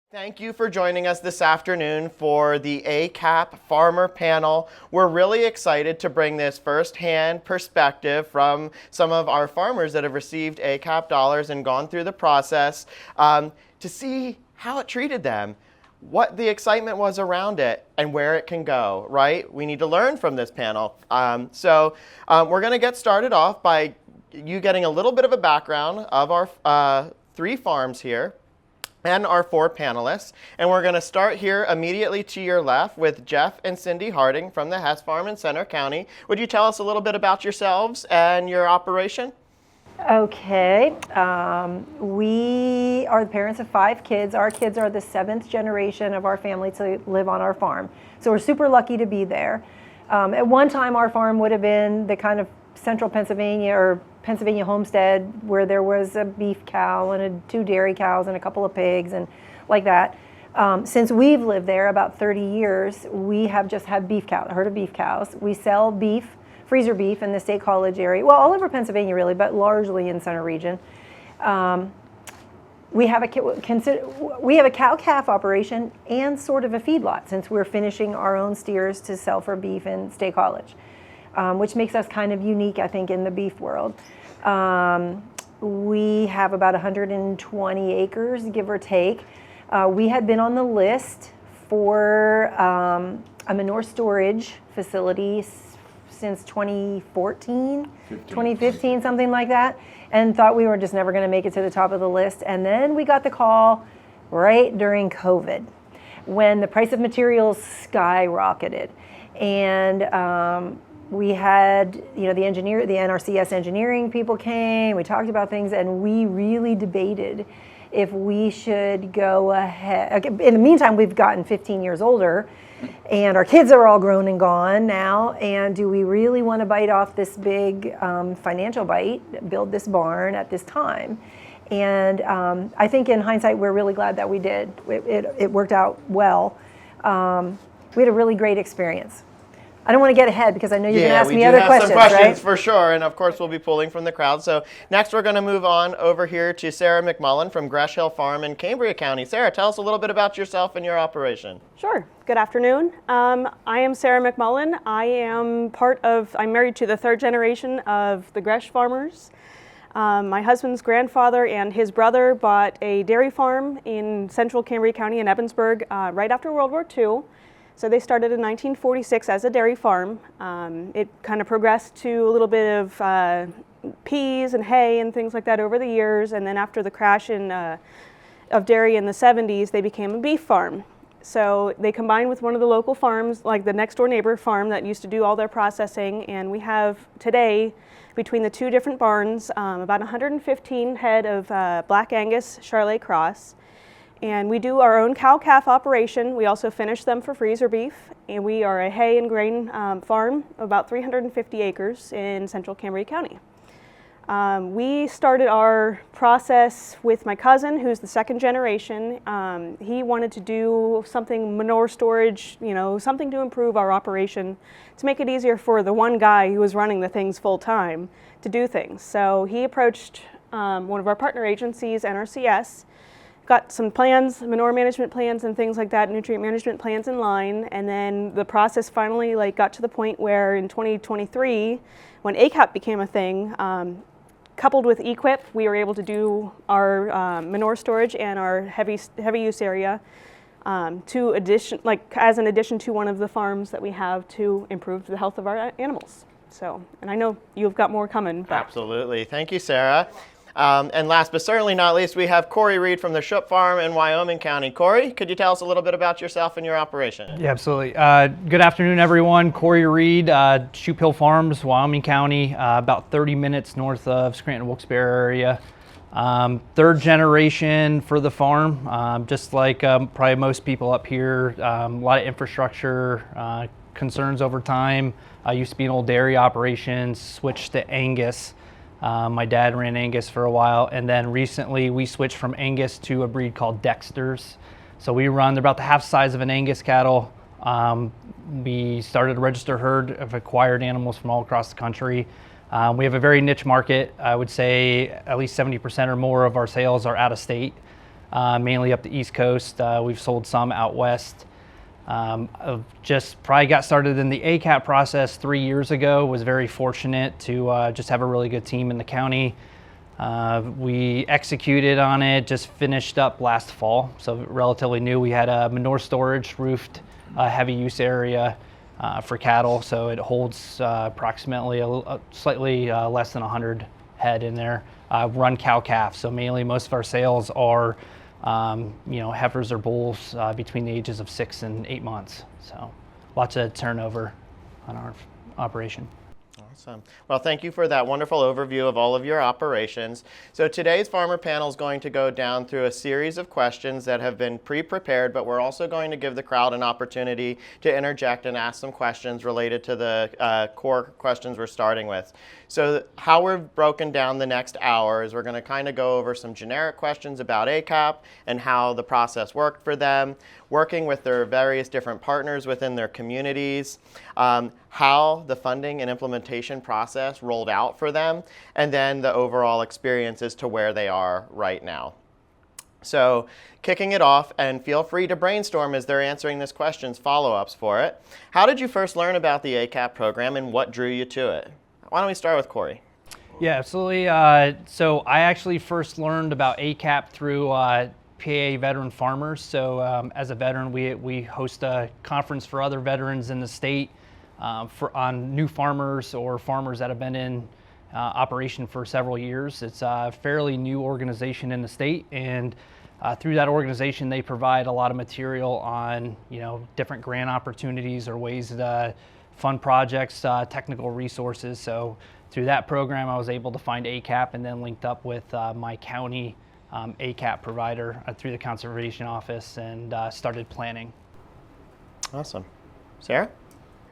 Thank you for joining us this afternoon for the ACAP Farmer Panel. We're really excited to bring this firsthand perspective from some of our farmers that have received ACAP dollars and gone through the process to see how it treated them, what the excitement was around it, and where it can go, right? We need to learn from this panel. So we're going to get started off by you getting a little bit of a background of our 3 farms here and our 4 panelists. And we're going to start here immediately to your left with Jeff and Cindy Harding from the Hess farm in Center County. Would you tell us a little bit about yourselves and your operation? Okay, we are the parents of 5 kids. Our kids are the 7th generation of our family to live on our farm. So we're super lucky to be there. At one time, our farm would have been the kind of central Pennsylvania or Pennsylvania homestead where there was a beef cow and 2 dairy cows and a couple of pigs and like that. Since we've lived there about 30 years, we have just had a herd of beef cows. We sell beef, freezer beef in the State College area, well, all over Pennsylvania really, but largely in Center region. We have a cow-calf operation and sort of a feedlot since we're finishing our own steers to sell for beef in State College, which makes us kind of unique, I think, in the beef world. We have about 120 acres, give or take. We had been on the list for a manure storage facility since 2015, something like that, and thought we were just never going to make it to the top of the list. And then we got the call right during COVID when the price of materials skyrocketed. And we had, the NRCS engineering people came, we talked about things, and we really debated if we should go ahead. In the meantime, we've gotten 15 years older, and our kids are all grown and gone now, and do we really want to bite off this big financial bite, build this barn at this time? And I think in hindsight, we're really glad that we did. It worked out well. We had a really great experience. I don't want to get ahead because I know you're going to ask me other questions, some questions, right? For sure, and of course we'll be pulling from the crowd. So next we're going to move on over here to Sarah McMullen from Gresh Farm in Cambria County. Sarah, tell us a little bit about yourself and your operation. Sure. Good afternoon. I am Sarah McMullen. I'm married to the 3rd generation of the Gresh farmers. My husband's grandfather and his brother bought a dairy farm in central Cambria County in Ebensburg right after World War II. So they started in 1946 as a dairy farm. It kind of progressed to a little bit of peas and hay and things like that over the years. And then after the crash of dairy in the 70s, they became a beef farm. So they combined with one of the local farms, like the next door neighbor farm that used to do all their processing. And we have today, between the 2 different barns, about 115 head of Black Angus Charolais Cross. And we do our own cow-calf operation. We also finish them for freezer beef. And we are a hay and grain farm, about 350 acres in central Cambria County. We started our process with my cousin, who's the 2nd generation. He wanted to do something, manure storage, something to improve our operation, to make it easier for the one guy who was running the things full time to do things. So he approached one of our partner agencies, NRCS, got some plans, manure management plans and things like that, nutrient management plans in line, and then the process finally got to the point where in 2023, when ACAP became a thing, coupled with EQIP, we were able to do our manure storage and our heavy use area as an addition to one of the farms that we have to improve the health of our animals. So, and I know you've got more coming. Absolutely. Thank you, Sarah. And last but certainly not least, we have Corey Reed from the Shupps farm in Wyoming County. Corey, could you tell us a little bit about yourself and your operation? Yeah, absolutely. Good afternoon, everyone. Corey Reed, Shupps Hill Farms, Wyoming County, about 30 minutes north of Scranton, Wilkes-Barre area. 3rd generation for the farm, just like probably most people up here. A lot of infrastructure concerns over time. I used to be an old dairy operation, switched to Angus. My dad ran Angus for a while, and then recently we switched from Angus to a breed called Dexters. So they're about the half size of an Angus cattle. We started a registered herd of acquired animals from all across the country. We have a very niche market. I would say at least 70% or more of our sales are out of state. mainly up the East Coast. We've sold some out west. I've just probably got started in the ACAP process 3 years ago. Was very fortunate to just have a really good team in the county. We executed on it, just finished up last fall, so relatively new. We had a manure storage roofed heavy use area for cattle, so it holds approximately slightly less than 100 head in there. Run cow-calf, so mainly most of our sales are heifers or bulls between the ages of 6 and 8 months. So lots of turnover on our operation. Awesome. Well, thank you for that wonderful overview of all of your operations. So today's farmer panel is going to go down through a series of questions that have been pre-prepared, but we're also going to give the crowd an opportunity to interject and ask some questions related to the core questions we're starting with. So how we've broken down the next hour is we're going to kind of go over some generic questions about ACAP and how the process worked for them, working with their various different partners within their communities, how the funding and implementation process rolled out for them, and then the overall experience as to where they are right now. So kicking it off, and feel free to brainstorm as they're answering this questions, follow-ups for it. How did you first learn about the ACAP program and what drew you to it? Why don't we start with Corey? Yeah, absolutely. So I actually first learned about ACAP through PA veteran farmers. So as a veteran, we host a conference for other veterans in the state on new farmers or farmers that have been in operation for several years. It's a fairly new organization in the state, and through that organization, they provide a lot of material on different grant opportunities or ways to fund projects, technical resources. So through that program, I was able to find ACAP and then linked up with my county ACAP provider through the conservation office and started planning. Awesome. Sarah?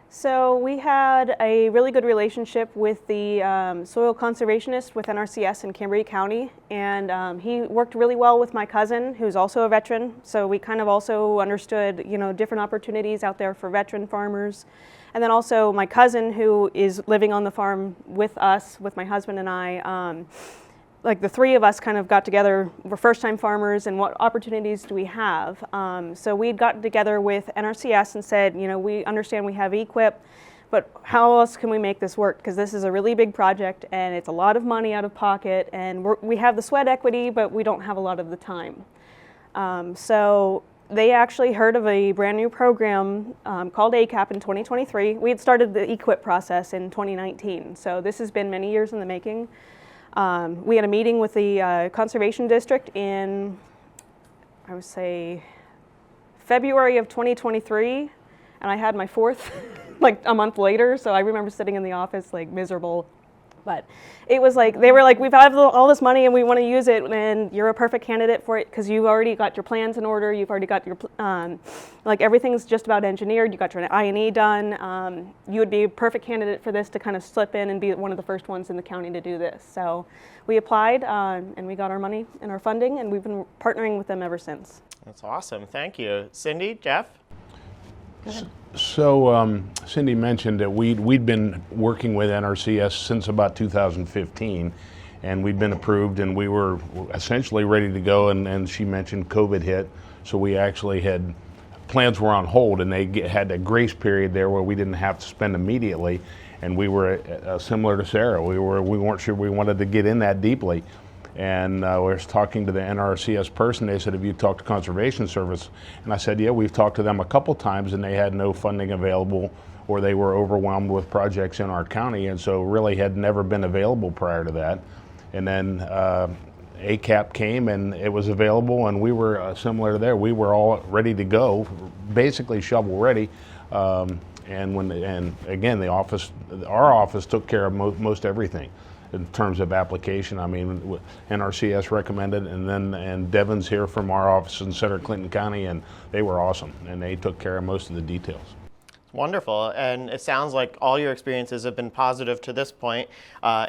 So we had a really good relationship with the soil conservationist with NRCS in Cambria County, and he worked really well with my cousin, who's also a veteran. So we kind of also understood, different opportunities out there for veteran farmers. And then also my cousin, who is living on the farm with us, with my husband and I, like the three of us kind of got together, we're first-time farmers, and what opportunities do we have? So we'd gotten together with NRCS and said, we understand we have EQIP, but how else can we make this work? Because this is a really big project, and it's a lot of money out of pocket, and we have the sweat equity, but we don't have a lot of the time. So they actually heard of a brand new program called ACAP in 2023. We had started the EQIP process in 2019, so this has been many years in the making. We had a meeting with the Conservation District in, I would say, February of 2023, and I had my fourth like a month later, so I remember sitting in the office like miserable. But it was like, they were like, we've had all this money and we want to use it, and you're a perfect candidate for it because you've already got your plans in order, you've already got your, like everything's just about engineered, you got your I&E done, you would be a perfect candidate for this to kind of slip in and be one of the first ones in the county to do this. So we applied and we got our money and our funding, and we've been partnering with them ever since. That's awesome. Thank you. Cindy, Jeff? So Cindy mentioned that we'd been working with NRCS since about 2015, and we'd been approved, and we were essentially ready to go, and she mentioned COVID hit, so we actually had, plans were on hold, and they had a grace period there where we didn't have to spend immediately, and we were similar to Sarah. We weren't sure we wanted to get in that deeply. And I was talking to the NRCS person. They said, have you talked to Conservation Service? And I said, yeah, we've talked to them a couple times, and they had no funding available, or they were overwhelmed with projects in our county, and so really had never been available prior to that. And then ACAP came, and it was available, and we were similar to there. We were all ready to go, basically shovel ready. And again, our office took care of most everything. In terms of application, I mean, NRCS recommended, and Devin's here from our office in Center Clinton County, and they were awesome, and they took care of most of the details. Wonderful, and it sounds like all your experiences have been positive to this point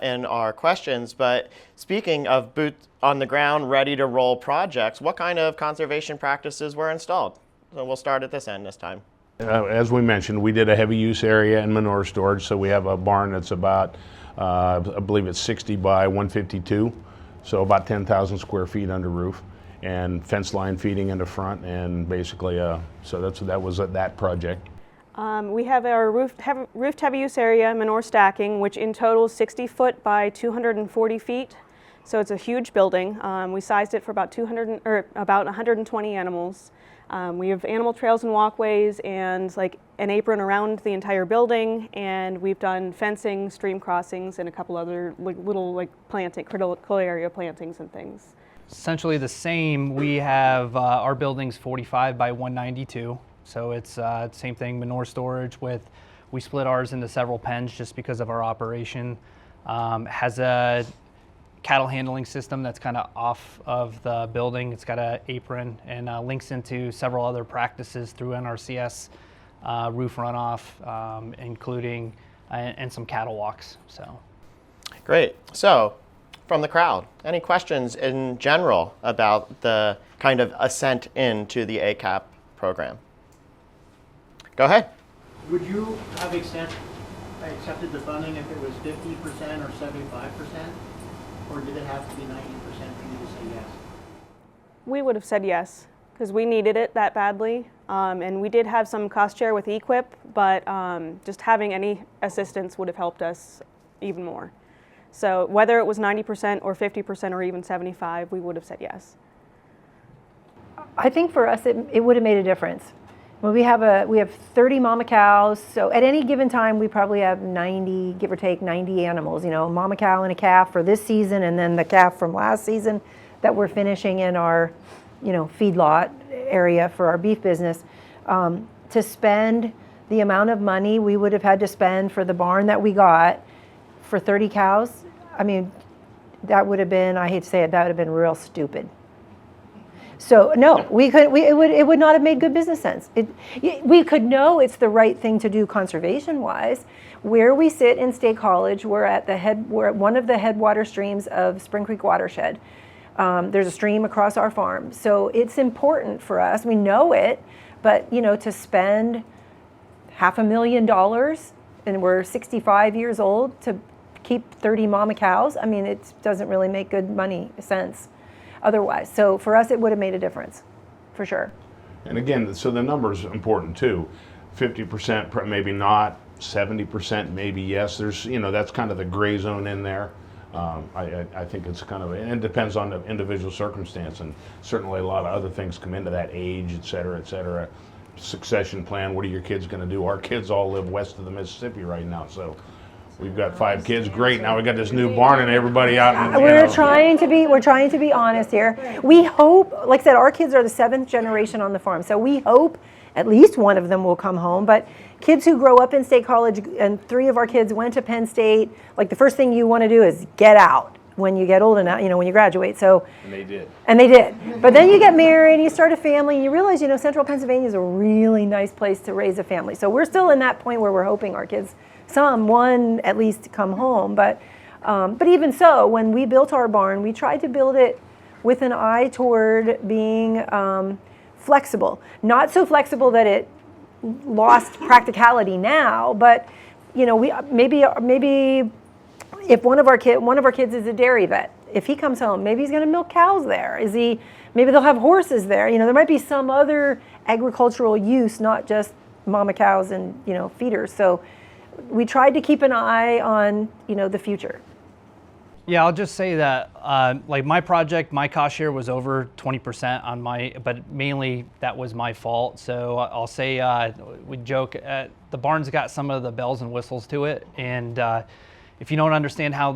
in our questions, but speaking of boots on the ground, ready to roll projects, what kind of conservation practices were installed? So we'll start at this end this time. As we mentioned, we did a heavy use area and manure storage, so we have a barn that's about I believe it's 60 by 152, so about 10,000 square feet under roof. and fence line feeding in the front, and basically, so that was that project. We have our roofed heavy use area, manure stacking, which in total is 60 foot by 240 feet. So it's a huge building. We sized it for about 120 animals. We have animal trails and walkways and like an apron around the entire building, and we've done fencing, stream crossings, and a couple other little critical area plantings and things. Essentially the same. We have our building's 45 by 192. So it's same thing, manure storage we split ours into several pens just because of our operation. Has a cattle handling system that's kind of off of the building. It's got an apron and links into several other practices through NRCS, roof runoff, including and some cattle walks. So, great. So, from the crowd, any questions in general about the kind of ascent into the ACAP program? Go ahead. Would you have accepted the funding if it was 50% or 75%? Or did it have to be 90% for you to say yes? We would have said yes, because we needed it that badly. And we did have some cost share with EQIP, but just having any assistance would have helped us even more. So whether it was 90% or 50% or even 75%, we would have said yes. I think for us, it would have made a difference. Well, we have 30 mama cows, so at any given time we probably have 90, give or take 90 animals, a mama cow and a calf for this season, and then the calf from last season that we're finishing in our, feedlot area for our beef business. To spend the amount of money we would have had to spend for the barn that we got for 30 cows, I mean, that would have been, I hate to say it, that would have been real stupid. So no, it would not have made good business sense. We could know it's the right thing to do conservation-wise. Where we sit in State College, we're at one of the headwater streams of Spring Creek watershed. There's a stream across our farm, so it's important for us. We know it, but to spend $500,000 and we're 65 years old to keep 30 mama cows, I mean, it doesn't really make good money sense otherwise. So for us, it would have made a difference, for sure. And again, so the number's important too. 50% maybe not, 70% maybe yes. There's, that's kind of the gray zone in there. I think it's kind of, and it depends on the individual circumstance, and certainly a lot of other things come into that, age, et cetera, succession plan. What are your kids going to do? Our kids all live west of the Mississippi right now, so we've got 5 kids. Great. Now we got this new barn and everybody out. And, we're trying to be honest here. We hope, like I said, our kids are the 7th generation on the farm, so we hope at least one of them will come home. But kids who grow up in State College, and 3 of our kids went to Penn State, like the first thing you want to do is get out when you get old enough, when you graduate. So and they did. But then you get married and you start a family and you realize, Central Pennsylvania is a really nice place to raise a family. So we're still in that point where we're hoping our kids, one at least, come home. But even so, when we built our barn, we tried to build it with an eye toward being flexible. Not so flexible that it lost practicality now, but we maybe if one of our kids is a dairy vet, if he comes home, maybe he's going to milk cows there. Maybe they'll have horses there. There might be some other agricultural use, not just mama cows and feeders. So we tried to keep an eye on the future. Yeah, I'll just say that like my project, my cost share was over 20% but mainly that was my fault. So I'll say we joke the barn's got some of the bells and whistles to it, and if you don't understand how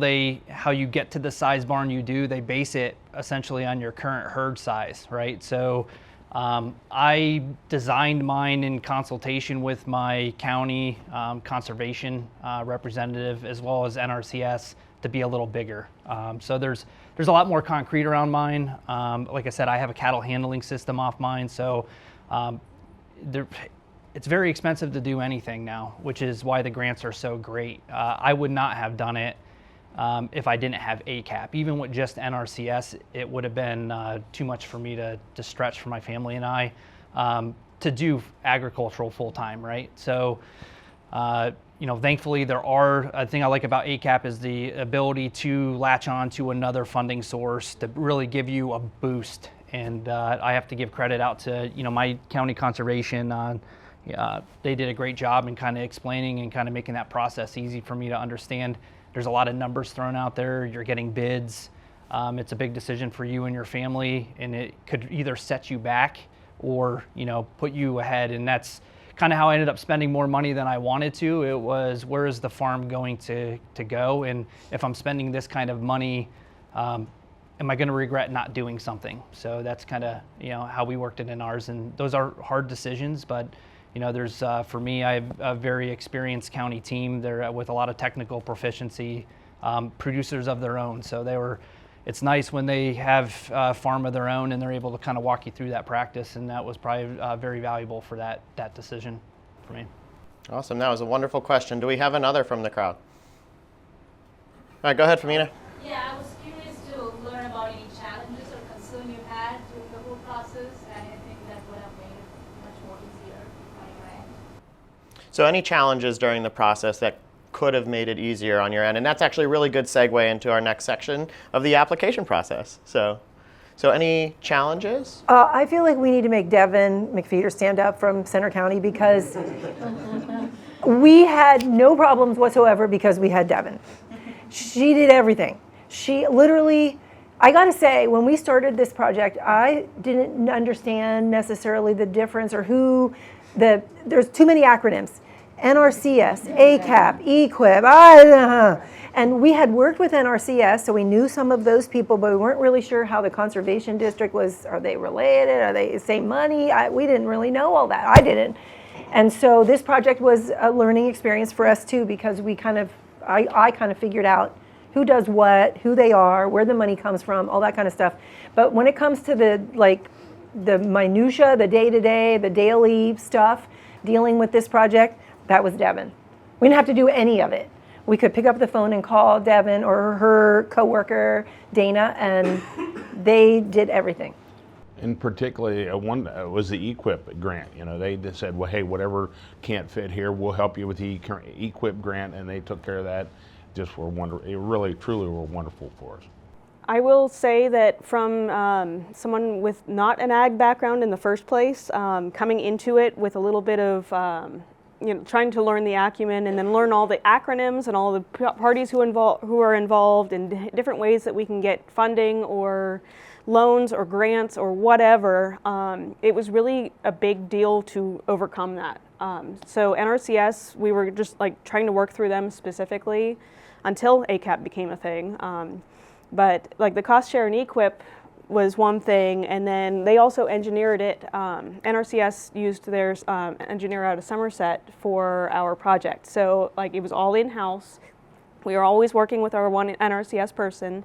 you get to the size barn you do, they base it essentially on your current herd size, right? So I designed mine in consultation with my county conservation representative as well as NRCS to be a little bigger. So there's a lot more concrete around mine. Like I said, I have a cattle handling system off mine, so it's very expensive to do anything now, which is why the grants are so great. I would not have done it if I didn't have ACAP. Even with just NRCS, it would have been too much for me to stretch for my family and I to do agricultural full-time, right? So, thankfully a thing I like about ACAP is the ability to latch on to another funding source to really give you a boost And I have to give credit out to, my county conservation. They did a great job in kind of explaining and kind of making that process easy for me to understand. There's a lot of numbers thrown out there. You're getting bids. It's a big decision for you and your family, and it could either set you back or, put you ahead. And that's kind of how I ended up spending more money than I wanted to. It was, where is the farm going to go? And if I'm spending this kind of money, am I going to regret not doing something? So that's kind of, how we worked it in ours. And those are hard decisions, but there's, for me, I have a very experienced county team. They're with a lot of technical proficiency, producers of their own. So it's nice when they have a farm of their own and they're able to kind of walk you through that practice. And that was probably very valuable for that decision for me. Awesome. That was a wonderful question. Do we have another from the crowd? All right, go ahead, Femina. Yeah, I was curious to learn about any challenges or concern you had during the whole process, and anything that would have made it much more easier on your end. So any challenges during the process that could have made it easier on your end? And that's actually a really good segue into our next section of the application process. So any challenges? I feel like we need to make Devin McFeeder stand up from Center County, because we had no problems whatsoever because we had Devin. She did everything. She literally, I gotta say, when we started this project, I didn't understand necessarily the difference or there's too many acronyms. NRCS, ACAP, EQIP, and we had worked with NRCS, so we knew some of those people, but we weren't really sure how the conservation district was. Are they related? Are they the same money? We didn't really know all that. I didn't. And so this project was a learning experience for us too, because I kind of figured out who does what, who they are, where the money comes from, all that kind of stuff. But when it comes to the minutia, the day-to-day, the daily stuff, dealing with this project, that was Devin. We didn't have to do any of it. We could pick up the phone and call Devin or her coworker, Dana, and they did everything. And particularly, one was the EQIP grant. They just said, well, hey, whatever can't fit here, we'll help you with the EQIP grant, and they took care of that. Just were wonderful. It really, truly were wonderful for us. I will say that from someone with not an ag background in the first place, coming into it with a little bit of trying to learn the acumen and then learn all the acronyms and all the parties who are involved in different ways that we can get funding or loans or grants or whatever, it was really a big deal to overcome that. So NRCS, we were just trying to work through them specifically until ACAP became a thing. But the cost share and EQIP was one thing, and then they also engineered it. NRCS used their engineer out of Somerset for our project. So it was all in-house. We were always working with our one NRCS person.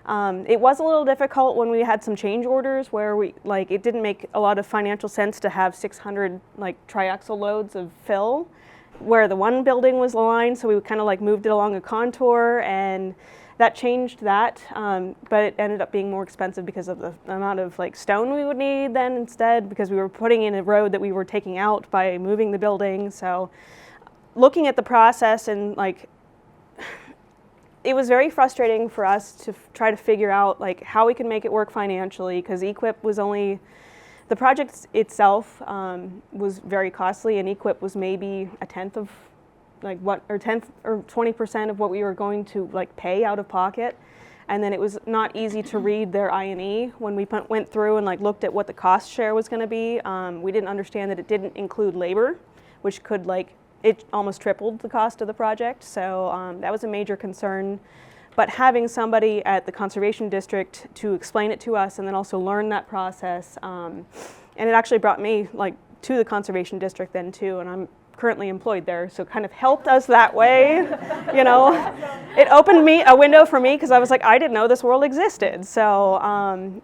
It was a little difficult when we had some change orders where it didn't make a lot of financial sense to have 600 triaxle loads of fill where the one building was aligned, so we kind of moved it along a contour, and that changed that, but it ended up being more expensive because of the amount of stone we would need then instead, because we were putting in a road that we were taking out by moving the building. So looking at the process and it was very frustrating for us to try to figure out how we could make it work financially, because EQIP was only, the project itself was very costly, and EQIP was maybe a tenth of 10th or 20% of what we were going to pay out of pocket. And then it was not easy to read their I&E when we went through and looked at what the cost share was going to be. We didn't understand that it didn't include labor, which could it almost tripled the cost of the project. So that was a major concern. But having somebody at the conservation district to explain it to us and then also learn that process, and it actually brought me to the conservation district then too, and I'm currently employed there, so it kind of helped us that way. It opened a window for me, because I was I didn't know this world existed. So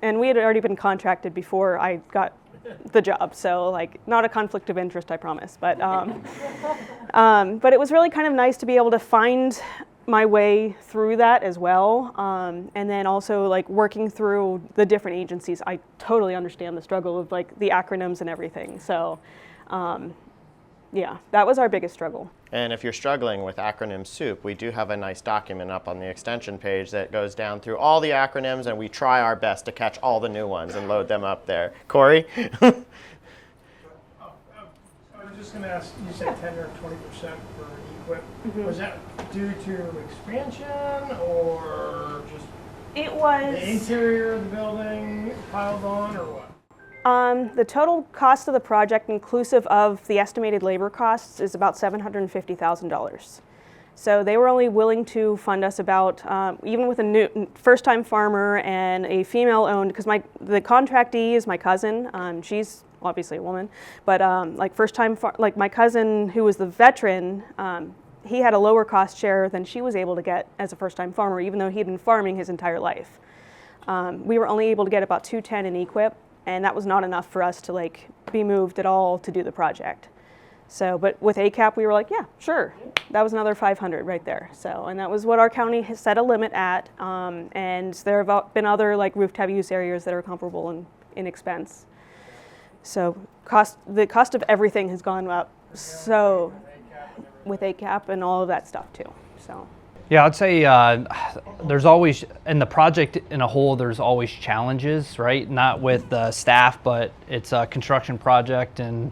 and we had already been contracted before I got the job, so not a conflict of interest, I promise. But but it was really kind of nice to be able to find my way through that as well, and then also working through the different agencies. I totally understand the struggle of the acronyms and everything. So yeah, that was our biggest struggle. And if you're struggling with acronym soup, we do have a nice document up on the extension page that goes down through all the acronyms, and we try our best to catch all the new ones and load them up there. Corey? I was just going to ask, you said 10 or 20% for equip. Was that due to expansion or just It was the interior of the building piled on, or what? the total cost of the project, inclusive of the estimated labor costs, is about $750,000. So they were only willing to fund us about, even with a new first-time farmer and a female-owned, because the contractee is my cousin. She's obviously a woman, but like like my cousin who was the veteran, he had a lower cost share than she was able to get as a first-time farmer, even though he'd been farming his entire life. We were only able to get about $210 in equip, and that was not enough for us to like be moved at all to do the project. So, but with ACAP, we were like, yeah, sure. That was another 500 right there. So, and that was what our county has set a limit at. And there have been other like roof tab use areas that are comparable in expense. So, the cost of everything has gone up. So, with ACAP and all of that stuff too. So. Yeah, I'd say there's always, in the project in a whole, there's always challenges, right? Not with the staff, but it's a construction project, and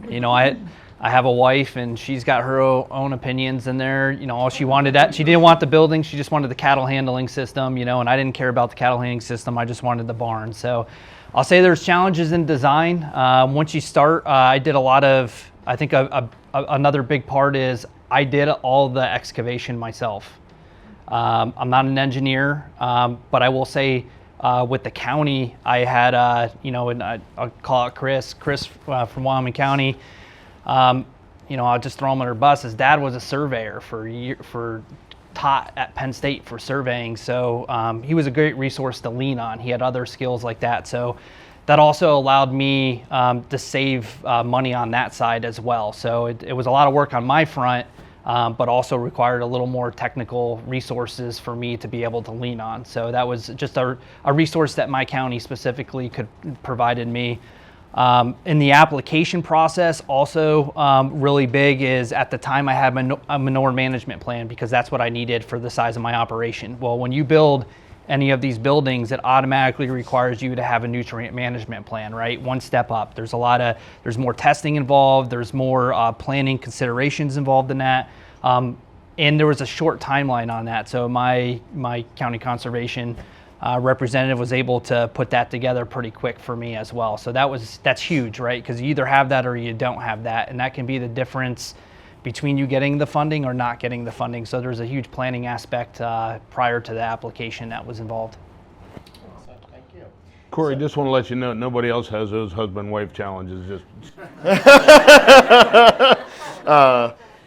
you know, I have a wife, and she's got her own opinions in there. You know, all she didn't want the building, she just wanted the cattle handling system, you know, and I didn't care about the cattle handling system, I just wanted the barn. So I'll say there's challenges in design. Once you start, I did a lot of, I think another big part is I did all the excavation myself. I'm not an engineer, but I will say with the county, I had, you know, and I'll call it Chris from Wyoming County. You know, I'll just throw him under the bus. His dad was a surveyor taught at Penn State for surveying. So he was a great resource to lean on. He had other skills like that. So that also allowed me to save money on that side as well. So it was a lot of work on my front, but also required a little more technical resources for me to be able to lean on. So that was just a resource that my county specifically provided me. In the application process, also really big is at the time I had a manure management plan, because that's what I needed for the size of my operation. Well, when you build any of these buildings, it automatically requires you to have a nutrient management plan, right? One step up. There's more testing involved. There's more planning considerations involved in that. And there was a short timeline on that. So my county conservation representative was able to put that together pretty quick for me as well. So that's huge, right? Because you either have that or you don't have that. And that can be the difference between you getting the funding or not getting the funding. So there's a huge planning aspect prior to the application that was involved. Awesome. Thank you. Corey, just want to let you know, nobody else has those husband-wife challenges.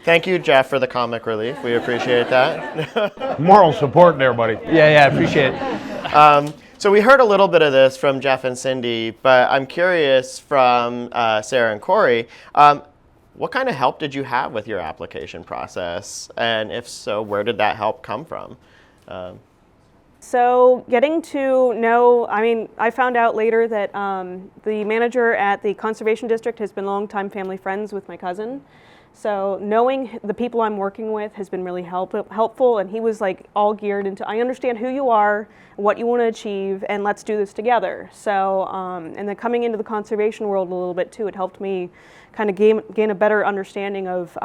Thank you, Jeff, for the comic relief. We appreciate that. Moral support there, buddy. Yeah, appreciate it. So we heard a little bit of this from Jeff and Cindy, but I'm curious from Sarah and Corey, what kind of help did you have with your application process? And if so, where did that help come from? So getting to know, I found out later that the manager at the Conservation District has been longtime family friends with my cousin. So knowing the people I'm working with has been really helpful, and he was like all geared into, I understand who you are, what you want to achieve, and let's do this together. So, and then coming into the conservation world a little bit too, it helped me kind of gain a better understanding of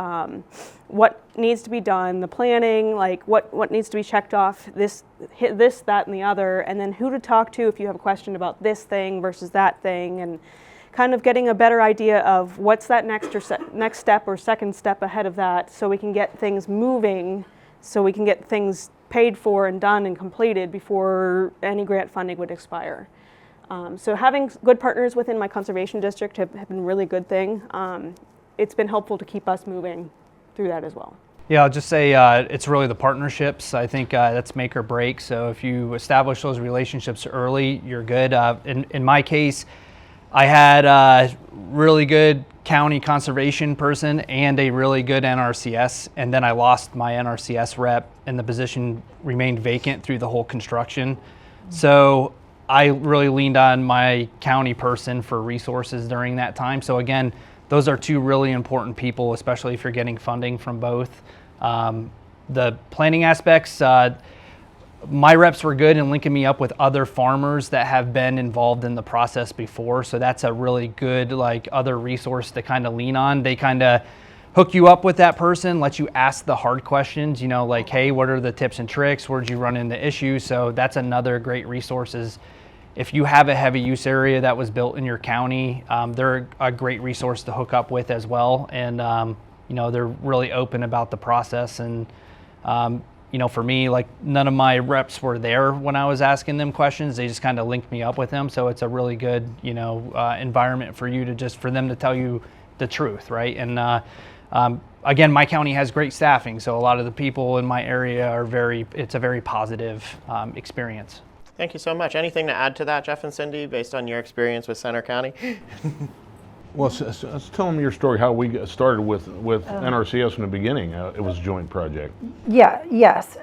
what needs to be done, the planning, like what needs to be checked off, this, that, and the other, and then who to talk to if you have a question about this thing versus that thing, and kind of getting a better idea of what's that next step or second step ahead of that, so we can get things moving, so we can get things paid for and done and completed before any grant funding would expire. So having good partners within my conservation district have been a really good thing. It's been helpful to keep us moving through that as well. Yeah, I'll just say it's really the partnerships. I think that's make or break. So if you establish those relationships early, you're good. In my case, I had a really good county conservation person and a really good NRCS, and then I lost my NRCS rep, and the position remained vacant through the whole construction. So I really leaned on my county person for resources during that time. So again, those are two really important people, especially if you're getting funding from both. The planning aspects, my reps were good in linking me up with other farmers that have been involved in the process before. So that's a really good other resource to kind of lean on. They kind of hook you up with that person, let you ask the hard questions, hey, what are the tips and tricks? Where'd you run into issues? So that's another great resource. Is if you have a heavy use area that was built in your county, they're a great resource to hook up with as well. And, they're really open about the process. And, for me, none of my reps were there when I was asking them questions. They just kind of linked me up with them. So it's a really good, environment for you for them to tell you the truth, right? And again, my county has great staffing. So a lot of the people in my area it's a very positive experience. Thank you so much. Anything to add to that, Jeff and Cindy, based on your experience with Center County? Well, tell them your story, how we started with NRCS from the beginning. It was a joint project. Yeah, yes.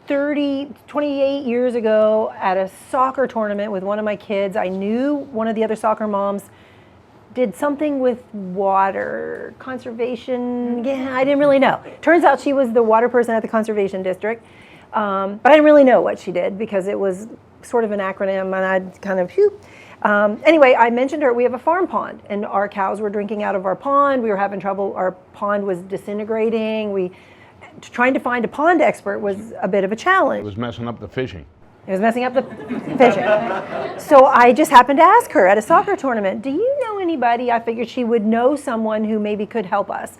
28 years ago at a soccer tournament with one of my kids, I knew one of the other soccer moms did something with water conservation. Yeah, I didn't really know. Turns out she was the water person at the conservation district. But I didn't really know what she did because it was sort of an acronym and I'd kind of, Anyway, I mentioned her, we have a farm pond and our cows were drinking out of our pond. We were having trouble, our pond was disintegrating. Trying to find a pond expert was a bit of a challenge. It was messing up the fishing. It was messing up the fishing. So I just happened to ask her at a soccer tournament, do you know anybody? I figured she would know someone who maybe could help us.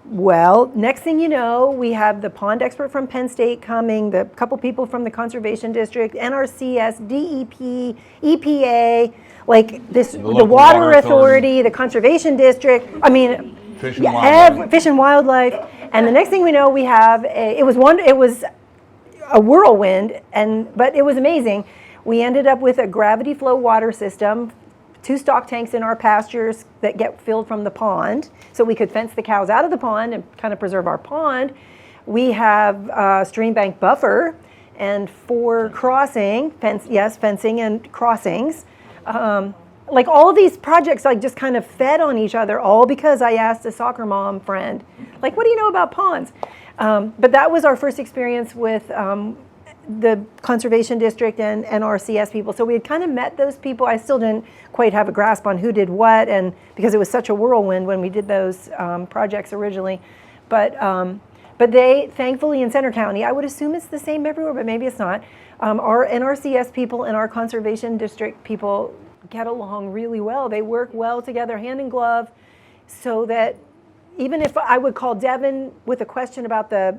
Well, next thing you know, we have the pond expert from Penn State coming, the couple people from the Conservation District, NRCS, DEP, EPA, the Water Authority, the Conservation District, Fish and Wildlife. Fish and Wildlife. And the next thing we know, we have, it was a whirlwind, but it was amazing. We ended up with a gravity flow water system, 2 stock tanks in our pastures that get filled from the pond, so we could fence the cows out of the pond and kind of preserve our pond. We have a stream bank buffer and 4 fencing and crossings. All of these projects just kind of fed on each other, all because I asked a soccer mom friend, what do you know about ponds? But that was our first experience with the Conservation District and NRCS people. So we had kind of met those people. I still didn't quite have a grasp on who did what, and because it was such a whirlwind when we did those projects originally. But they, thankfully in Center County, I would assume it's the same everywhere, but maybe it's not. Our NRCS people and our Conservation District people get along really well. They work well together, hand in glove, so that even if I would call Devin with a question about the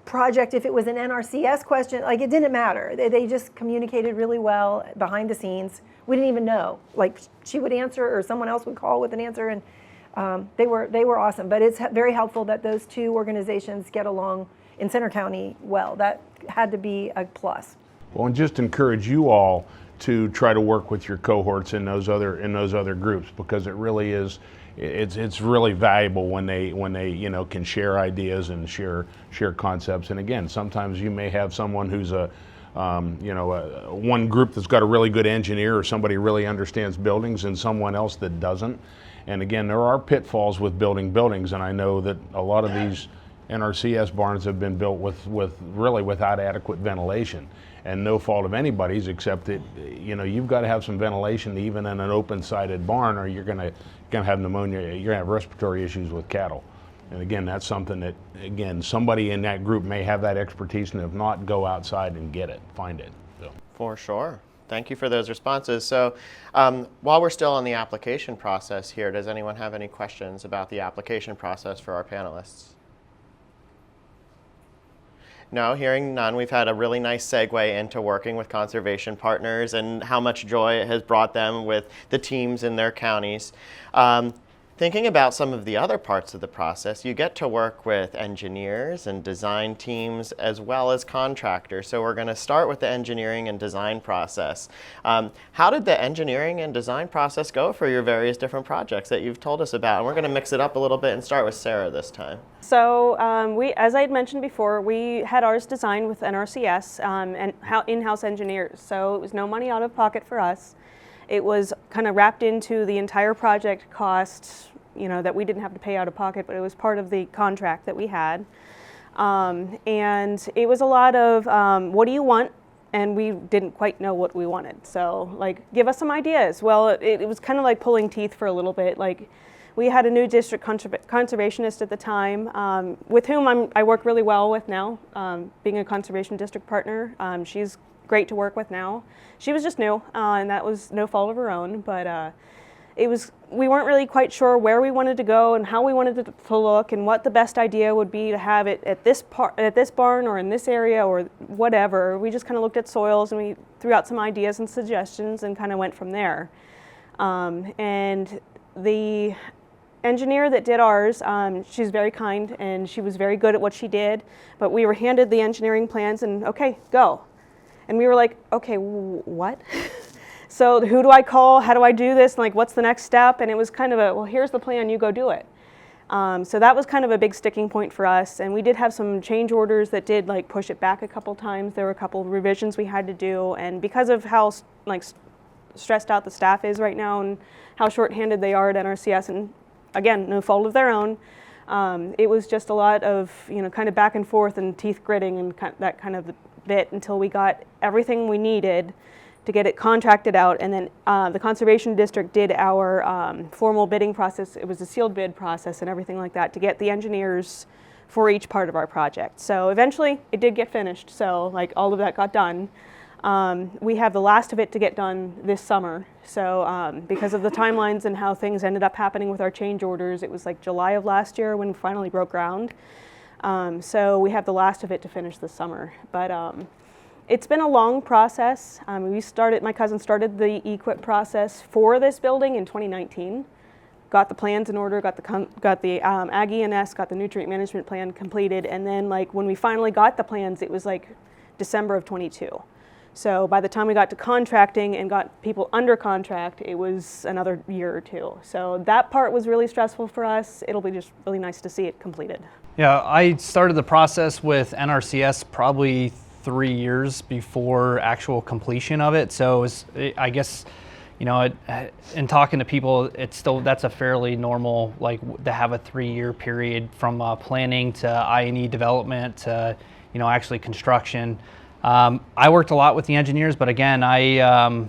project, if it was an NRCS question, it didn't matter. They just communicated really well behind the scenes. We didn't even know. She would answer or someone else would call with an answer, and they were awesome. But it's very helpful that those 2 organizations get along in Center County well. That had to be a plus. Well, and just encourage you all to try to work with your cohorts in those other groups, because it really is. It's really valuable when they can share ideas and share concepts. And again, sometimes you may have someone who's one group that's got a really good engineer or somebody who really understands buildings, and someone else that doesn't. And again, there are pitfalls with building buildings, and I know that a lot of these NRCS barns have been built without adequate ventilation, and no fault of anybody's, except that you've got to have some ventilation even in an open-sided barn, or you're going to have pneumonia. You're going to have respiratory issues with cattle. And again, that's something that somebody in that group may have that expertise, and if not, go outside and find it. So. For sure. Thank you for those responses. So while we're still on the application process here, does anyone have any questions about the application process for our panelists? No, hearing none. We've had a really nice segue into working with conservation partners and how much joy it has brought them with the teams in their counties. Thinking about some of the other parts of the process, you get to work with engineers and design teams as well as contractors. So we're going to start with the engineering and design process. How did the engineering and design process go for your various different projects that you've told us about? And we're going to mix it up a little bit and start with Sarah this time. So as I had mentioned before, we had ours designed with NRCS and in-house engineers. So it was no money out of pocket for us. It was kind of wrapped into the entire project cost, you know, that we didn't have to pay out of pocket, but it was part of the contract that we had. And it was a lot of, what do you want? And we didn't quite know what we wanted. So like, give us some ideas. Well, it was kind of like pulling teeth for a little bit. Like, we had a new district conservationist at the time, with whom I work really well with now, being a conservation district partner. She's great to work with now. She was just new, and that was no fault of her own, but we weren't really quite sure where we wanted to go and how we wanted it to look and what the best idea would be to have it at this barn or in this area or whatever. We just kind of looked at soils and we threw out some ideas and suggestions and kind of went from there. And the engineer that did ours, she's very kind and she was very good at what she did, but we were handed the engineering plans and okay, go. And we were like, okay, what? So who do I call? How do I do this? And like, what's the next step? And it was kind of well, here's the plan, you go do it. So that was kind of a big sticking point for us. And we did have some change orders that did like push it back a couple times. There were a couple of revisions we had to do. And because of how like stressed out the staff is right now and how shorthanded they are at NRCS, and again, no fault of their own, it was just a lot of, you know, kind of back and forth and teeth gritting and that kind of bit until we got everything we needed to get it contracted out. And then the Conservation District did our formal bidding process. It was a sealed bid process and everything like that to get the engineers for each part of our project. So eventually it did get finished. So like all of that got done. We have the last of it to get done this summer. So because of the timelines and how things ended up happening with our change orders, it was like July of last year when we finally broke ground. So we have the last of it to finish this summer. But it's been a long process. My cousin started the EQIP process for this building in 2019. Got the plans in order, got the Ag E&S, got the nutrient management plan completed, and then like when we finally got the plans, it was like December of 22. So by the time we got to contracting and got people under contract, it was another year or two. So that part was really stressful for us. It'll be just really nice to see it completed. Yeah, I started the process with NRCS probably 3 years before actual completion of it. So I guess, you know, in talking to people, that's a fairly normal, like to have a 3-year period from planning to I&E development to, you know, actually construction. I worked a lot with the engineers, but again, I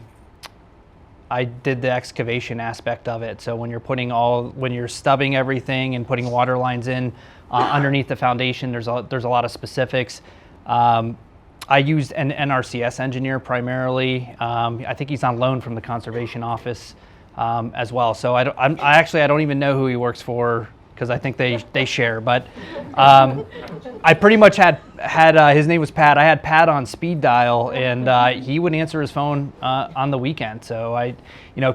did the excavation aspect of it. So when you're stubbing everything and putting water lines in underneath the foundation, there's a lot of specifics. I used an NRCS engineer primarily. I think he's on loan from the conservation office as well. So I don't even know who he works for because I think they share. But I pretty much had his name was Pat. I had Pat on speed dial, and he would answer his phone on the weekend. So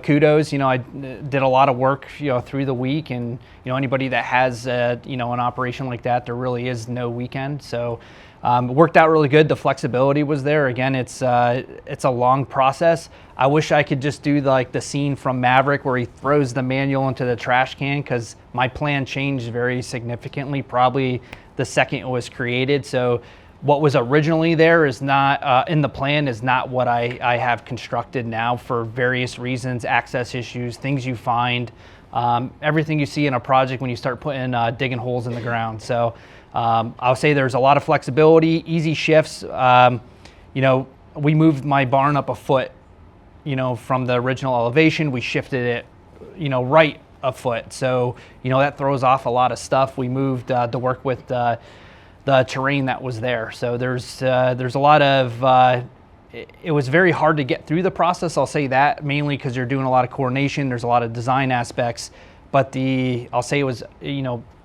kudos. I did a lot of work through the week, and anybody that has an operation like that, there really is no weekend. So. It worked out really good. The flexibility was there. Again, it's a long process. I wish I could just do the scene from Maverick where he throws the manual into the trash can, because my plan changed very significantly probably the second it was created. So what was originally there is not in the plan is not what I have constructed now for various reasons, access issues, things you find, everything you see in a project when you start putting digging holes in the ground. So. I'll say there's a lot of flexibility, easy shifts. We moved my barn up a foot, from the original elevation. We shifted it, right a foot. So, that throws off a lot of stuff. We moved to work with the terrain that was there. So there's a lot of, it was very hard to get through the process. I'll say that mainly because you're doing a lot of coordination. There's a lot of design aspects, but I'll say it was,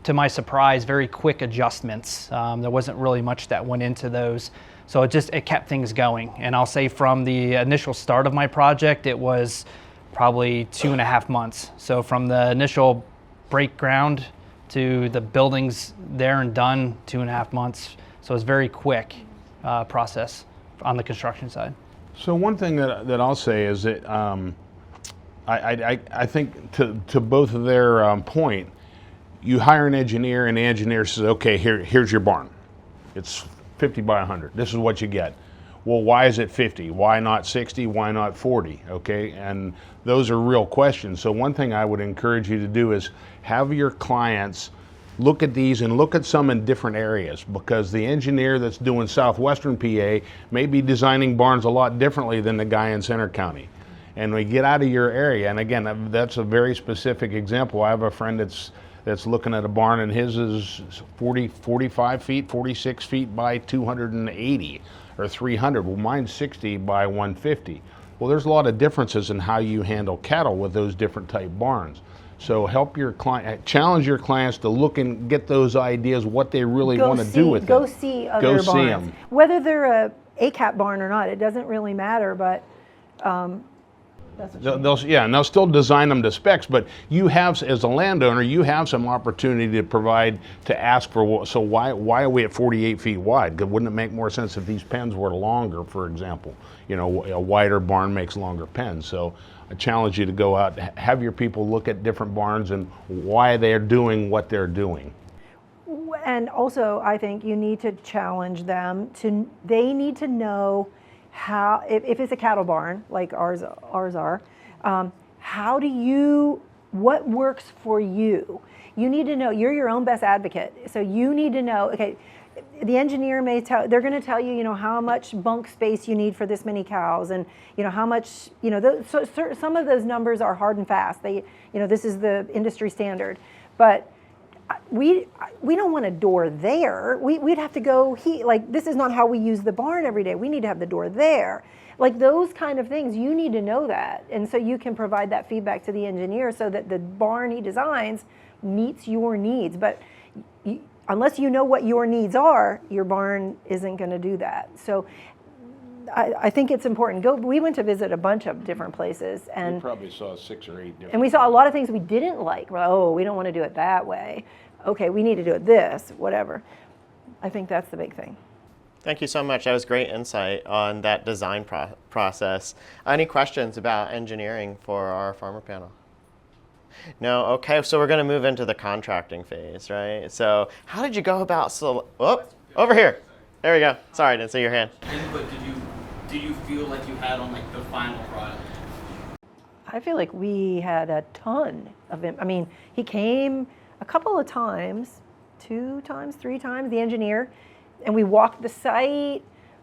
to my surprise, very quick adjustments. There wasn't really much that went into those. So it kept things going. And I'll say from the initial start of my project, it was probably 2.5 months. So from the initial break ground to the buildings there and done, 2.5 months. So it's very quick process on the construction side. So one thing that I'll say is that I think to both of their point, you hire an engineer, and the engineer says, okay, here's your barn. It's 50 by 100. This is what you get. Well, why is it 50? Why not 60? Why not 40? Okay, and those are real questions. So one thing I would encourage you to do is have your clients look at these and look at some in different areas, because the engineer that's doing southwestern PA may be designing barns a lot differently than the guy in Center County. And we get out of your area, and again, that's a very specific example. I have a friend that's looking at a barn, and his is 45 feet, 46 feet by 280 or 300. Well, mine's 60 by 150. Well, there's a lot of differences in how you handle cattle with those different type barns. So help your client, challenge your clients to look and get those ideas, what they really want to do with Go them. see other barns. see them. Whether they're a ACAP barn or not, it doesn't really matter, but that's what And they'll still design them to specs, but you have, as a landowner, you have some opportunity to provide, to ask for, so why are we at 48 feet wide? 'Cause wouldn't it make more sense if these pens were longer, for example? You know, a wider barn makes longer pens. So I challenge you to go out, have your people look at different barns and why they're doing what they're doing. And also, I think you need to challenge them they need to know how, if it's a cattle barn like ours are, what works for you? You need to know, you're your own best advocate. So you need to know, okay, the engineer they're going to tell you, how much bunk space you need for this many cows, and how much, some of those numbers are hard and fast. This is the industry standard, but we don't want a door there. We'd have to go, this is not how we use the barn every day. We need to have the door there. Like those kind of things, you need to know that. And so you can provide that feedback to the engineer so that the barn he designs meets your needs. But unless you know what your needs are, your barn isn't going to do that. So I think it's important. We went to visit a bunch of different places, and You probably saw 6 or 8 different. and we saw a lot of things we didn't like. Oh, we don't want to do it that way. Okay, we need to do it this, whatever. I think that's the big thing. Thank you so much. That was great insight on that design process. Any questions about engineering for our farmer panel? No? Okay, so we're going to move into the contracting phase, right? So how did you go about, over here. There we go. Sorry, I didn't see your hand. But did you feel like you had on like the final product? I feel like we had a ton of him. I mean, he came a couple of times, 2 times, 3 times, the engineer, and we walked the site.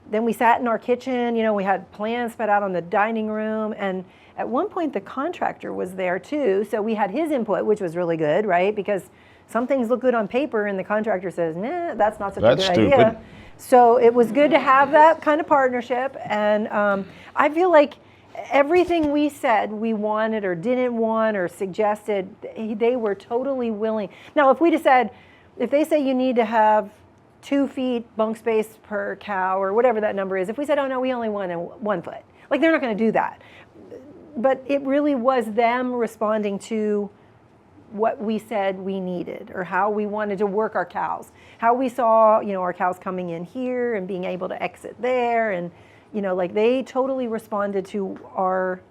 Then we sat in our kitchen, we had plans spread out on the dining room, and at one point the contractor was there too, so we had his input, which was really good, right? Because some things look good on paper and the contractor says, nah, that's not such a good idea. So it was good to have that kind of partnership, and I feel like everything we said we wanted or didn't want or suggested, they were totally willing. Now, if they say you need to have 2 feet bunk space per cow or whatever that number is, if we said, oh no, we only want 1 foot, like they're not going to do that. But it really was them responding to what we said we needed, or how we wanted to work our cows, how we saw, our cows coming in here and being able to exit there, and they totally responded to our,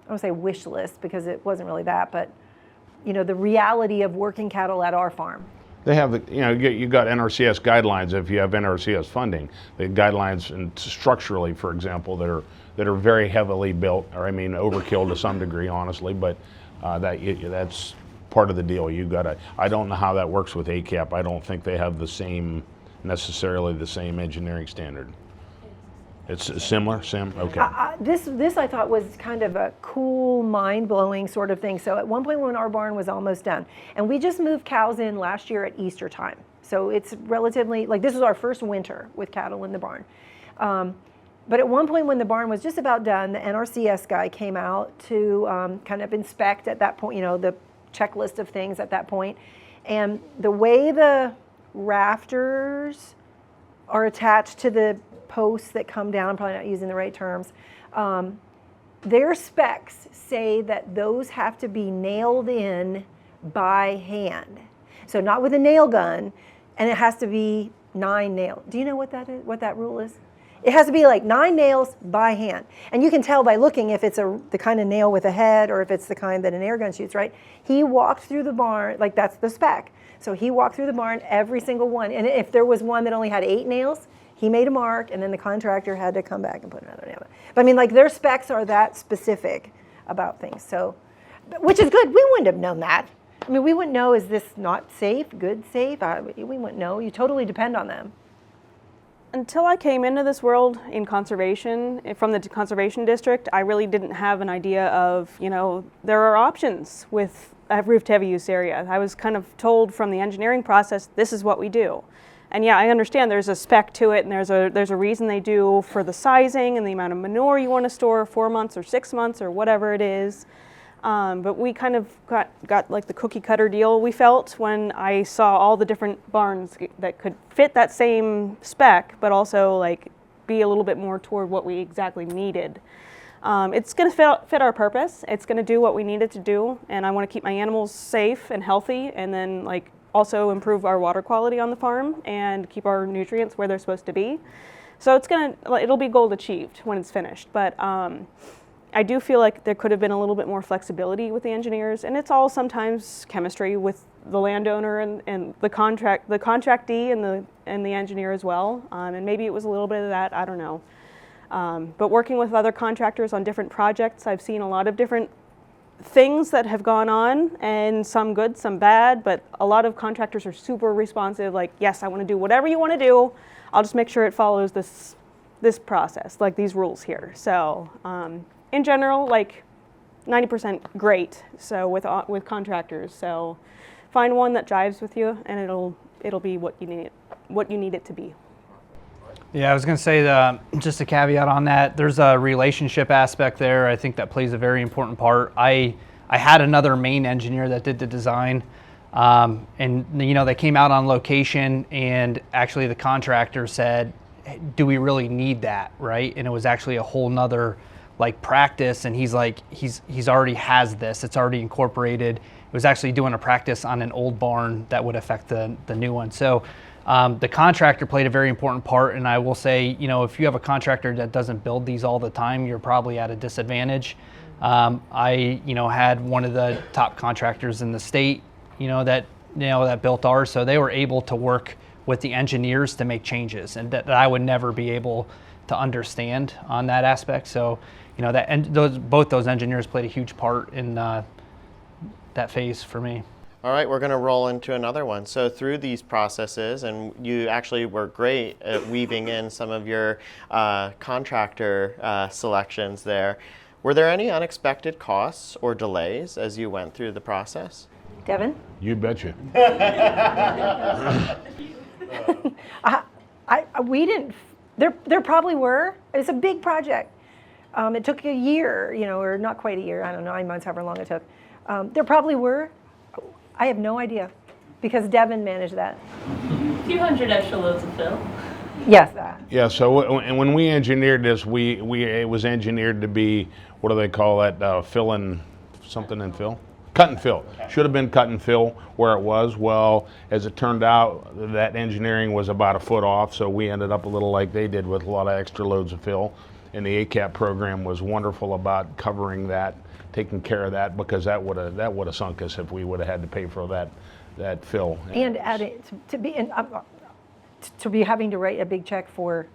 I don't say wish list because it wasn't really that, but the reality of working cattle at our farm. They have you got NRCS guidelines if you have NRCS funding. The guidelines, and structurally, for example, that are very heavily built, or overkill to some degree, honestly. But that's part of the deal. I don't know how that works with ACAP. I don't think they have necessarily the same engineering standard. It's similar, Sam? Okay. This I thought was kind of a cool, mind-blowing sort of thing. So at one point when our barn was almost done, and we just moved cows in last year at Easter time. So it's relatively, this was our first winter with cattle in the barn. But at one point when the barn was just about done, the NRCS guy came out to kind of inspect at that point, the checklist of things at that point. And the way the rafters are attached to the posts that come down, I'm probably not using the right terms, their specs say that those have to be nailed in by hand. So not with a nail gun, and it has to be 9 nails. Do you know what that is? What that rule is? It has to be like 9 nails by hand. And you can tell by looking if it's the kind of nail with a head or if it's the kind that an air gun shoots, right? He walked through the barn, that's the spec. So he walked through the barn, every single one. And if there was one that only had 8 nails, He made a mark, and then the contractor had to come back and put another name. But I mean, like, their specs are that specific about things, so, which is good. We wouldn't have known that. I mean, we wouldn't know, is this not safe, good, safe? We wouldn't know. You totally depend on them. Until I came into this world in conservation, from the conservation district, I really didn't have an idea of, you know, there are options with a roof to heavy use area. I was kind of told from the engineering process, this is what we do. And yeah, I understand there's a spec to it, and there's a reason they do for the sizing and the amount of manure you want to store, 4 months or 6 months or whatever it is. But we kind of got like the cookie cutter deal, we felt, when I saw all the different barns that could fit that same spec, but also like be a little bit more toward what we exactly needed. It's going to fit our purpose. It's going to do what we need it to do, and I want to keep my animals safe and healthy, and then like also improve our water quality on the farm and keep our nutrients where they're supposed to be. So it'll be goal achieved when it's finished. But I do feel like there could have been a little bit more flexibility with the engineers, and it's all sometimes chemistry with the landowner and the contractee and the engineer as well. And maybe it was a little bit of that, I don't know. But working with other contractors on different projects, I've seen a lot of different things that have gone on, and some good, some bad, but a lot of contractors are super responsive, like, yes, I want to do whatever you want to do, I'll just make sure it follows this process, like these rules here. So in general, like 90% great, so with contractors. So find one that jives with you, and it'll be what you need it to be. Yeah, I was going to say, just a caveat on that, there's a relationship aspect there. I think that plays a very important part. I had another main engineer that did the design, and you know, they came out on location, and actually the contractor said, hey, do we really need that, right? And it was actually a whole nother like practice, and he's like, he's already has this, it's already incorporated. It was actually doing a practice on an old barn that would affect the new one. So the contractor played a very important part, and I will say, you know, if you have a contractor that doesn't build these all the time, you're probably at a disadvantage. I, you know, had one of the top contractors in the state, that built ours, so they were able to work with the engineers to make changes, and that I would never be able to understand on that aspect. So, you know, both those engineers played a huge part in that phase for me. All right, we're going to roll into another one. So through these processes, and you actually were great at weaving in some of your contractor selections there. Were there any unexpected costs or delays as you went through the process? Devin? You betcha. We didn't. There probably were. It's a big project. It took a year, or not quite a year. I don't know, 9 months, however long it took. There probably were. I have no idea, because Devin managed that. A few hundred extra loads of fill. Yes. Yeah. So when we engineered this, it was engineered to be, what do they call that? Fill and something and fill. Cut and fill. Should have been cut and fill where it was. Well, as it turned out, that engineering was about a foot off, so we ended up a little like they did with a lot of extra loads of fill. And the ACAP program was wonderful about covering that, taking care of that, because that would have sunk us if we would have had to pay for that fill. And adding to be having to write a big check for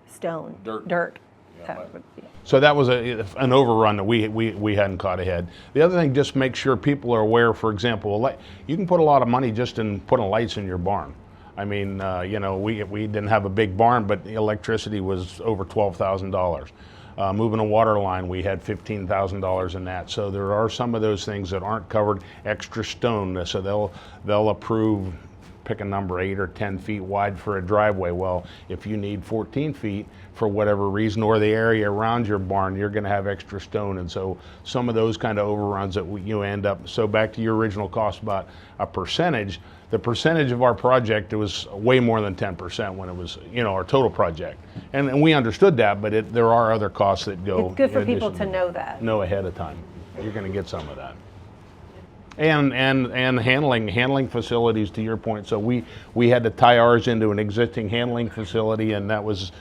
stone, dirt. Yeah, so that was an overrun that we hadn't caught ahead. The other thing, just make sure people are aware. For example, you can put a lot of money just in putting lights in your barn. I mean, we didn't have a big barn, but the electricity was over $12,000. Moving a water line, we had $15,000 in that. So there are some of those things that aren't covered. Extra stone, so they'll approve, pick a number, 8 or 10 feet wide for a driveway. Well, if you need 14 feet for whatever reason, or the area around your barn, you're going to have extra stone. And so some of those kind of overruns that you end up. So back to your original cost about a percentage. The percentage of our project, it was way more than 10% when it was, our total project. And we understood that, but there are other costs that go. It's good for people to know that. Know ahead of time. You're going to get some of that. And handling facilities, to your point. So we had to tie ours into an existing handling facility, and that was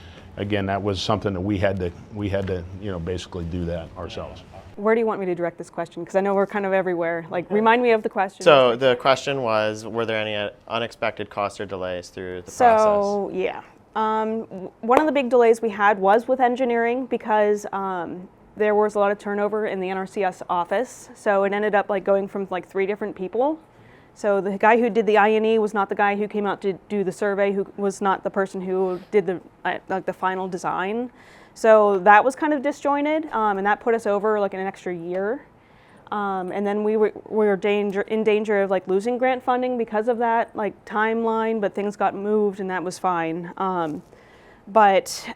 something that we had to basically do that ourselves. Where do you want me to direct this question? Because I know we're kind of everywhere. Like, remind me of the question. So the question was, were there any unexpected costs or delays through the process? So, yeah. One of the big delays we had was with engineering because there was a lot of turnover in the NRCS office. So it ended up like going from like 3 different people. So the guy who did the I&E was not the guy who came out to do the survey, who was not the person who did the final design. So that was kind of disjointed, and that put us over like an extra year. And then we were in danger of like losing grant funding because of that like timeline, but things got moved and that was fine. But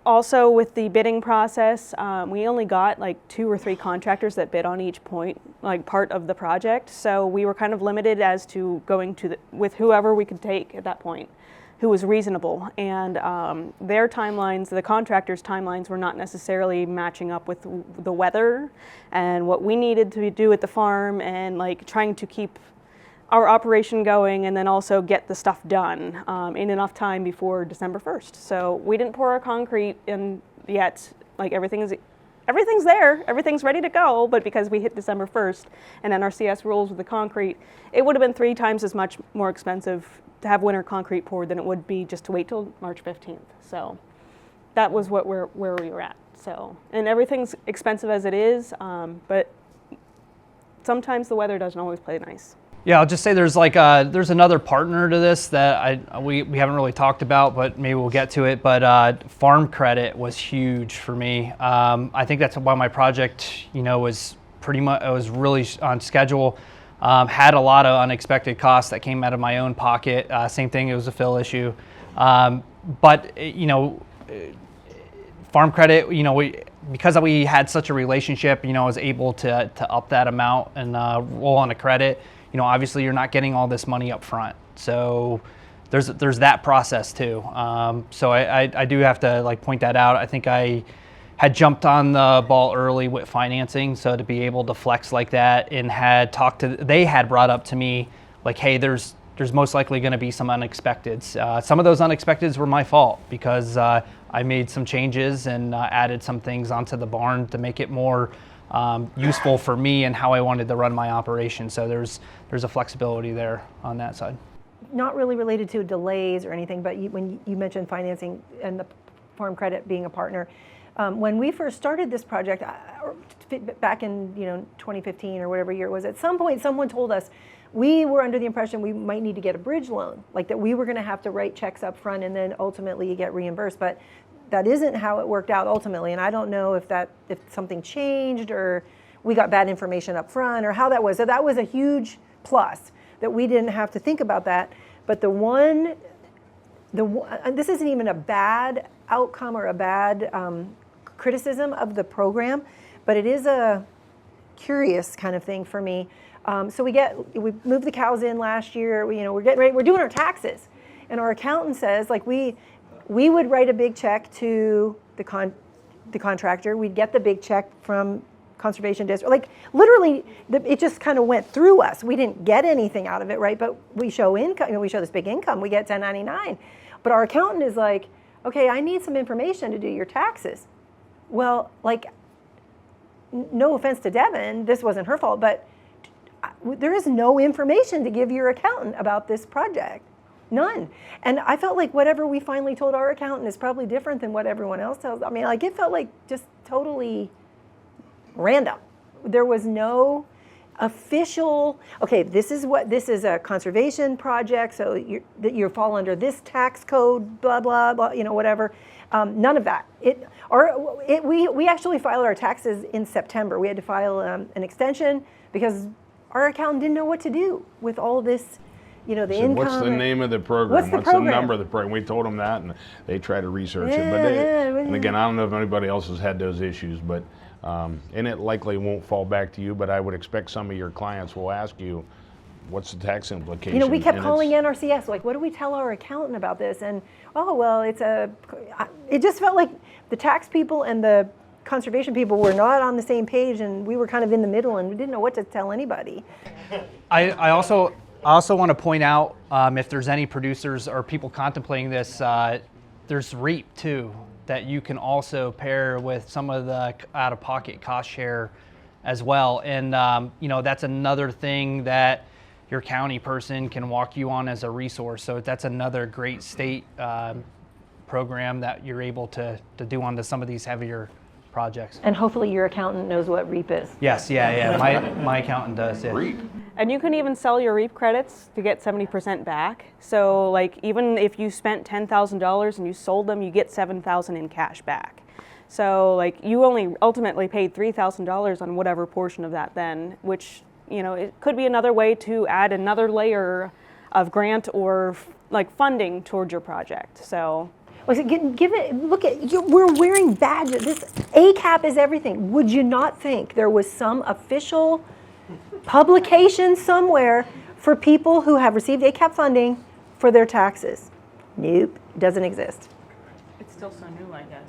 also with the bidding process, we only got like 2 or 3 contractors that bid on each point, like part of the project. So we were kind of limited as to going to with whoever we could take at that point, who was reasonable. And their timelines, the contractors' timelines, were not necessarily matching up with the weather and what we needed to do at the farm, and like trying to keep our operation going and then also get the stuff done in enough time before December 1st. So we didn't pour our concrete in yet. Like everything's there, everything's ready to go, but because we hit December 1st and NRCS rules with the concrete, it would have been 3 times as much more expensive to have winter concrete poured than it would be just to wait till March 15th. So that was where we were at. So, and everything's expensive as it is, but sometimes the weather doesn't always play nice. Yeah, I'll just say there's like there's another partner to this that we haven't really talked about, but maybe we'll get to it. But farm credit was huge for me. I think that's why my project, was was really on schedule. Had a lot of unexpected costs that came out of my own pocket. Same thing, it was a fill issue. But farm credit, because we had such a relationship, I was able to up that amount and roll on a credit. Obviously you're not getting all this money up front. So there's that process too. So I do have to point that out. I think I had jumped on the ball early with financing, so to be able to flex like that, and they had brought up to me like, hey, there's most likely going to be some unexpecteds. Some of those unexpecteds were my fault because I made some changes and added some things onto the barn to make it more useful for me and how I wanted to run my operation. So there's a flexibility there on that side. Not really related to delays or anything, but when you mentioned financing and the farm credit being a partner, when we first started this project back in 2015 or whatever year it was, at some point someone told us we were under the impression we might need to get a bridge loan, like that we were going to have to write checks up front and then ultimately you get reimbursed. But that isn't how it worked out ultimately, and I don't know if something changed or we got bad information up front or how that was. So that was a huge plus that we didn't have to think about that. But this isn't even a bad outcome or a bad criticism of the program, but it is a curious kind of thing for me. So we moved the cows in last year. We're getting ready. We're doing our taxes, and our accountant says we would write a big check to the contractor. We'd get the big check from conservation district. Literally, it just kind of went through us. We didn't get anything out of it, right? But we show income. We show this big income. We get 1099. But our accountant is like, okay, I need some information to do your taxes. Well, no offense to Devin, this wasn't her fault, but there is no information to give your accountant about this project. None. And I felt like whatever we finally told our accountant is probably different than what everyone else tells. I mean, it felt like just totally random. There was no official, okay, this is a conservation project, so you fall under this tax code, blah, blah, blah, whatever. None of that. We actually filed our taxes in September. We had to file an extension because our accountant didn't know what to do with all this, the income. What's the name of the program? What's the number of the program? We told them that, and they try to research it. And again, I don't know if anybody else has had those issues, but and it likely won't fall back to you, but I would expect some of your clients will ask you, what's the tax implication? We kept calling NRCS, what do we tell our accountant about this? And, oh, well, it just felt like the tax people and the conservation people were not on the same page, and we were kind of in the middle, and we didn't know what to tell anybody. I also want to point out, if there's any producers or people contemplating this, there's REAP too, that you can also pair with some of the out-of-pocket cost share as well. And that's another thing that your county person can walk you on as a resource. So that's another great state program that you're able to do onto some of these heavier projects. And hopefully your accountant knows what REAP is. Yes, yeah. My accountant does. Yeah. And you can even sell your REAP credits to get 70% back. So like even if you spent $10,000 and you sold them, you get $7,000 in cash back. So like you only ultimately paid $3,000 on whatever portion of that then, which, you know, it could be another way to add another layer of grant or like funding towards your project. So. Well, give it. Look at you. We're wearing badges. This ACAP is everything. Would you not think there was some official publication somewhere for people who have received ACAP funding for their taxes? Nope, doesn't exist. It's still so new, I guess.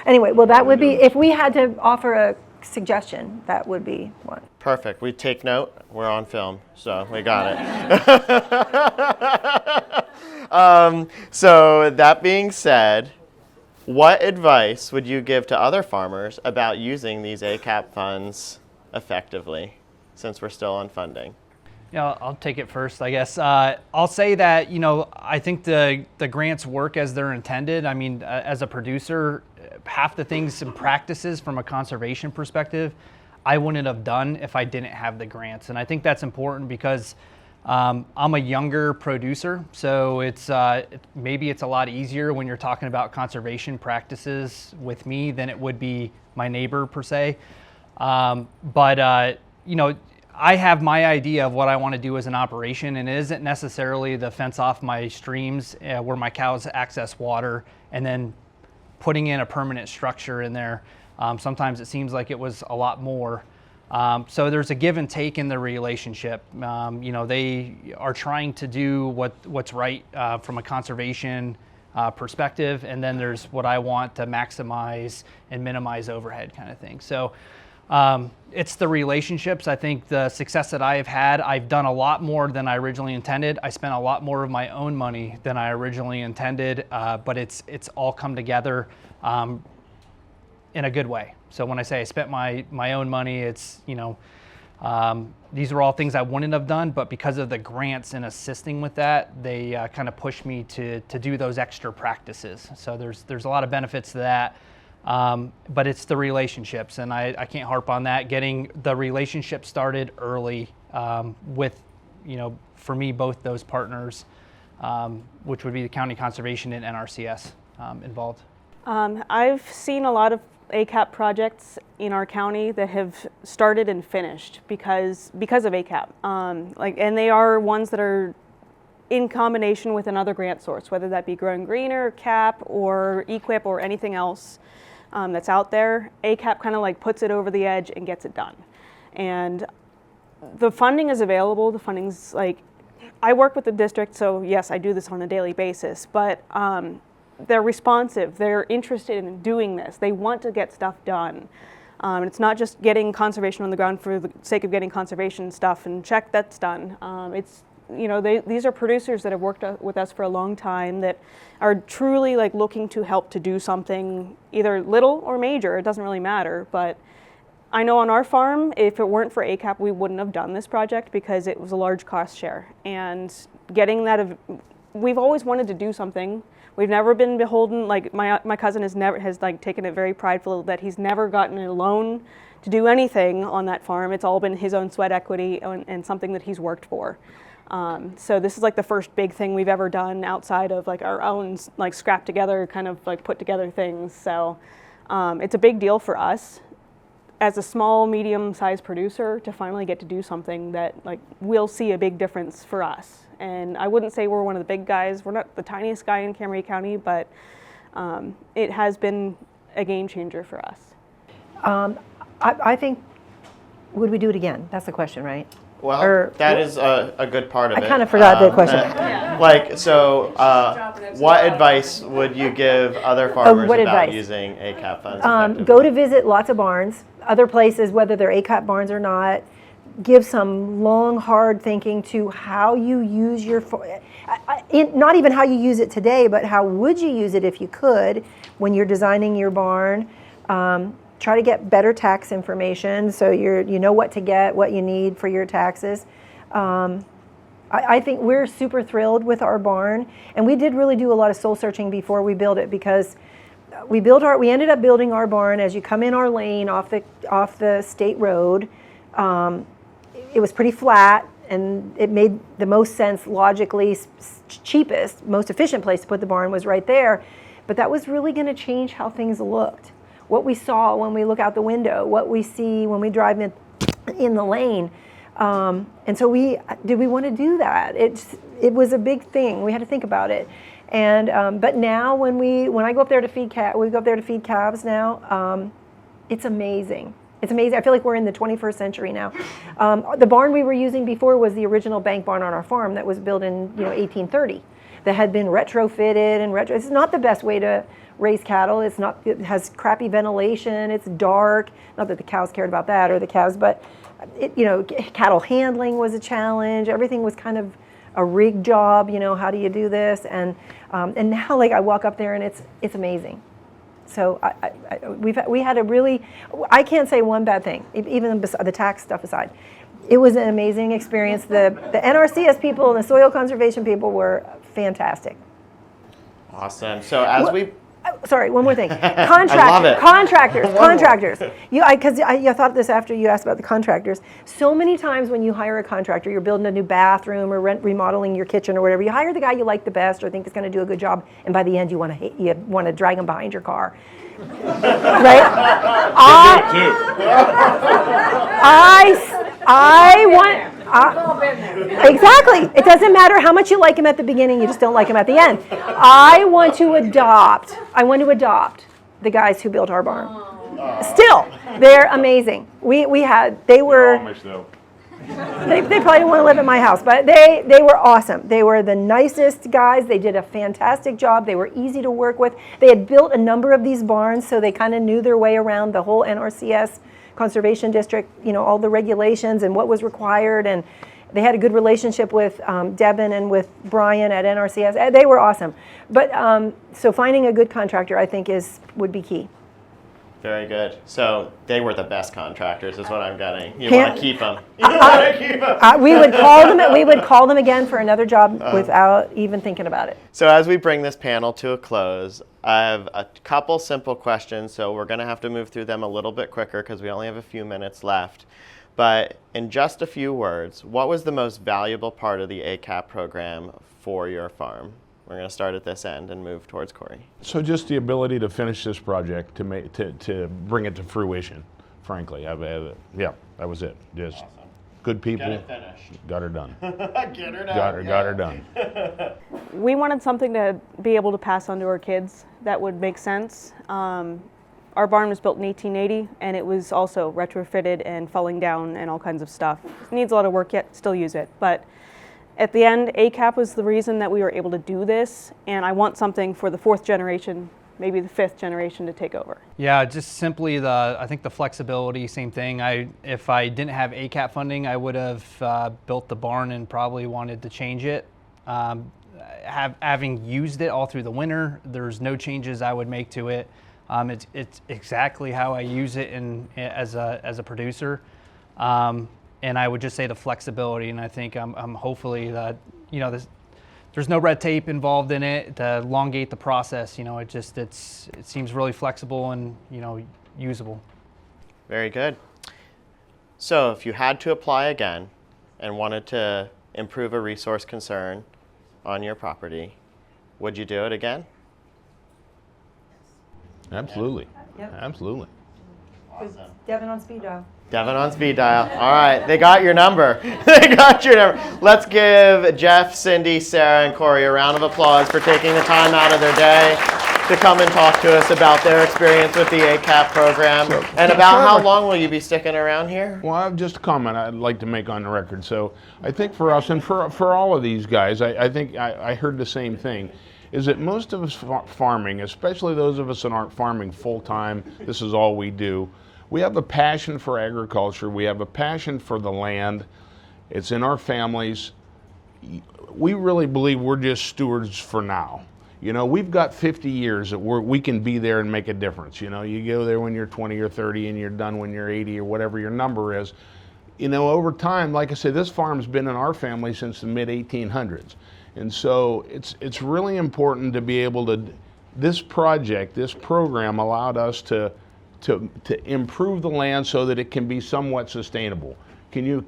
Anyway, well, that would be, if we had to offer a suggestion, that would be one. Perfect. We take note. We're on film, so we got it. So that being said, what advice would you give to other farmers about using these ACAP funds effectively, since we're still on funding? Yeah, I'll take it first, I guess. I'll say that, you know, I think the grants work as they're intended. I mean, as a producer, half the things and practices from a conservation perspective, I wouldn't have done if I didn't have the grants. And I think that's important because I'm a younger producer, so maybe it's a lot easier when you're talking about conservation practices with me than it would be my neighbor per se. But you know, I have my idea of what I want to do as an operation, and it isn't necessarily the fence off my streams where my cows access water and then putting in a permanent structure in there. Sometimes it seems like it was a lot more. So there's a give and take in the relationship. You know, they are trying to do what's right from a conservation perspective, and then there's what I want to maximize and minimize overhead kind of thing. So it's the relationships. I think the success that I have had, I've done a lot more than I originally intended. I spent a lot more of my own money than I originally intended, but it's all come together in a good way. So when I say I spent my own money, it's, you know, these are all things I wouldn't have done, but because of the grants and assisting with that, they kind of pushed me to do those extra practices. So there's a lot of benefits to that. But it's the relationships, and I can't harp on that. Getting the relationship started early with, you know, for me, both those partners, which would be the County Conservation and NRCS involved. I've seen a lot of ACAP projects in our county that have started and finished because of ACAP. And they are ones that are in combination with another grant source, whether that be Growing Greener, CAP, or EQIP, or anything else that's out there. ACAP kind of like puts it over the edge and gets it done. And the funding is available. The funding's like, I work with the district, so yes, I do this on a daily basis, but they're responsive. They're interested in doing this. They want to get stuff done. It's not just getting conservation on the ground for the sake of getting conservation stuff and check that's done. It's, you know, these are producers that have worked with us for a long time that are truly like looking to help to do something either little or major. It doesn't really matter, but I know on our farm, if it weren't for ACAP, we wouldn't have done this project because it was a large cost share. And getting that, we've always wanted to do something. We've never been beholden, like my cousin has like taken it very prideful that he's never gotten a loan to do anything on that farm. It's all been his own sweat equity and something that he's worked for. So this is like the first big thing we've ever done outside of like our own like scrap together, kind of like put together things. So it's a big deal for us as a small, medium-sized producer to finally get to do something that like will see a big difference for us. And I wouldn't say we're one of the big guys. We're not the tiniest guy in Cambria County, but it has been a game changer for us. I think, would we do it again? That's the question, right? Well, that is a good part of it. I kind of forgot the question. What advice would you give other farmers about using ACAP funds effectively? Go to visit lots of barns, other places, whether they're ACAP barns or not. Give some long, hard thinking to how you use your, not even how you use it today, but how would you use it if you could when you're designing your barn. Try to get better tax information so you know what to get, what you need for your taxes. I think we're super thrilled with our barn, and we did really do a lot of soul searching before we built it, because we ended up building our barn as you come in our lane off the state road. It was pretty flat, and it made the most sense logically. Cheapest, most efficient place to put the barn was right there, but that was really going to change how things looked. What we saw when we look out the window, what we see when we drive in the lane. And so we want to do that? It was a big thing. We had to think about it. And but now when I go up there to feed we go up there to feed calves now. It's amazing. It's amazing. I feel like we're in the 21st century now. The barn we were using before was the original bank barn on our farm that was built in 1830. That had been retrofitted and It's not the best way to raise cattle. It has crappy ventilation. It's dark. Not that the cows cared about that or the calves, but cattle handling was a challenge. Everything was kind of a rig job. How do you do this? And now, like, I walk up there and it's amazing. So we had a really, I can't say one bad thing, even the tax stuff aside. It was an amazing experience. The NRCS people and the soil conservation people were fantastic. Awesome. So sorry, one more thing. I love it. Contractors. Because I thought this after you asked about the contractors. So many times when you hire a contractor, you're building a new bathroom or remodeling your kitchen or whatever. You hire the guy you like the best or think is going to do a good job, and by the end you want to drag him behind your car. Right? Exactly. It doesn't matter how much you like him at the beginning, you just don't like him at the end. I want to adopt the guys who built our barn. Still, they're amazing. They were Amish, though. they probably didn't want to live at my house, but they were awesome. They were the nicest guys. They did a fantastic job. They were easy to work with. They had built a number of these barns, so they kind of knew their way around the whole NRCS Conservation District, all the regulations and what was required, and they had a good relationship with Devin and with Brian at NRCS. They were awesome. But so finding a good contractor, I think, would be key. Very good. So they were the best contractors, is what I'm getting. You want to keep them. We would call them again for another job without even thinking about it. So as we bring this panel to a close, I have a couple simple questions. So we're going to have to move through them a little bit quicker because we only have a few minutes left. But in just a few words, what was the most valuable part of the ACAP program for your farm? We're going to start at this end and move towards Corey. So just the ability to finish this project, to bring it to fruition, frankly. That was it. Just awesome. Good people. Get it finished. Got her done. Get her done. Got her done. We wanted something to be able to pass on to our kids that would make sense. Our barn was built in 1880, and it was also retrofitted and falling down and all kinds of stuff. It needs a lot of work yet, still use it. But at the end, ACAP was the reason that we were able to do this, and I want something for the fourth generation, maybe the fifth generation, to take over. Yeah, just simply I think the flexibility, same thing. If I didn't have ACAP funding, I would have built the barn and probably wanted to change it. Having used it all through the winter, there's no changes I would make to it. It's exactly how I use it as a producer. And I would just say the flexibility, and I think I'm hopefully that, there's no red tape involved in it to elongate the process. It seems really flexible and, usable. Very good. So if you had to apply again and wanted to improve a resource concern on your property, would you do it again? Absolutely. Yep. Absolutely. Awesome. Devin on speed dial. Devin on speed dial. All right, they got your number. Let's give Jeff, Cindy, Sarah, and Corey a round of applause for taking the time out of their day to come and talk to us about their experience with the ACAP program and about how long will you be sticking around here? Well, I have just a comment I'd like to make on the record. So I think for us and for all of these guys, I think I heard the same thing, is that most of us farming, especially those of us that aren't farming full-time, this is all we do, we have a passion for agriculture. We have a passion for the land. It's in our families. We really believe we're just stewards for now. We've got 50 years that we can be there and make a difference. You go there when you're 20 or 30 and you're done when you're 80 or whatever your number is. you know, over time, like I said, this farm's been in our family since the mid-1800s. And so it's really important to be able to, this project, this program allowed us to improve the land so that it can be somewhat sustainable. Can you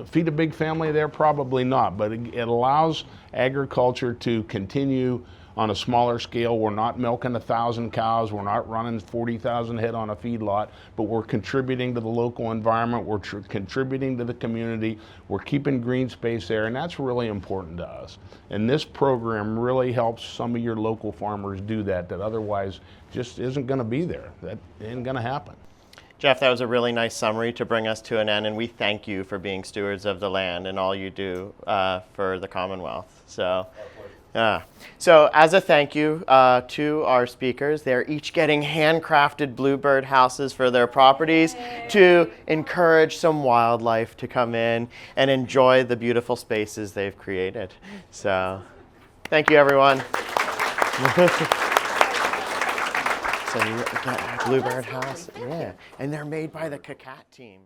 feed a big family there? Probably not, but it allows agriculture to continue on a smaller scale. We're not milking 1,000 cows, we're not running 40,000 head on a feedlot, but we're contributing to the local environment, we're contributing to the community, we're keeping green space there, and that's really important to us. And this program really helps some of your local farmers do that otherwise just isn't gonna be there. That ain't gonna happen. Jeff, that was a really nice summary to bring us to an end, and we thank you for being stewards of the land and all you do for the Commonwealth. So as a thank you to our speakers, they're each getting handcrafted bluebird houses for their properties to encourage some wildlife to come in and enjoy the beautiful spaces they've created. So thank you, everyone. So you get a bluebird house, yeah, and they're made by the CACAT team.